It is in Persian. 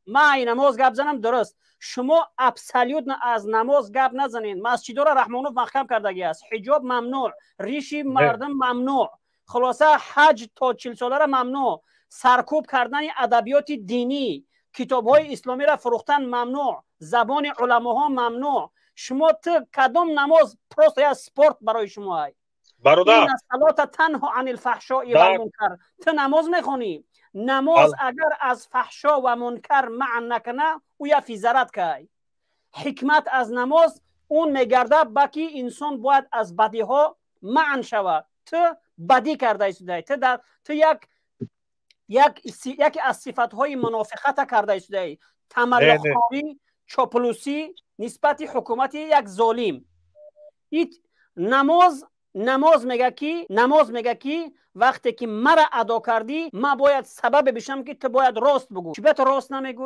ما این نماز گپ زنم درست. شما ابسلیوت از نماز گپ نزنین. مسجدها را رحمانوف محکم کردگی است. حجاب ممنوع، ریشی مردم ممنوع، خلاصه حج تا 40 ساله را ممنوع، سرکوب کردن ادبیات دینی، کتاب‌های اسلامی را فروختن ممنوع، زبان علماها ممنوع. شما کدام نماز پروست یا سپورت برای شما ای؟ برادر این صلات تنها عن الفحشاء و المنکر. تو نماز میخونی، نماز اگر از فحشا و منکر منع نکنه او یا فیزرت که حکمت از نماز اون میگرده باکی انسان باید از بدی ها منع شود. تو بدی کرده ایستده، تو یکی از صفت های منافقت کرده ایستده، تملق‌کاری، چاپلوسی نسبت حکومت یک ظالم. نماز میگه کی وقتی که مرا ادا کردی ما باید سبب بشم که تو باید راست بگو. چی به تو راست نمیگوی؟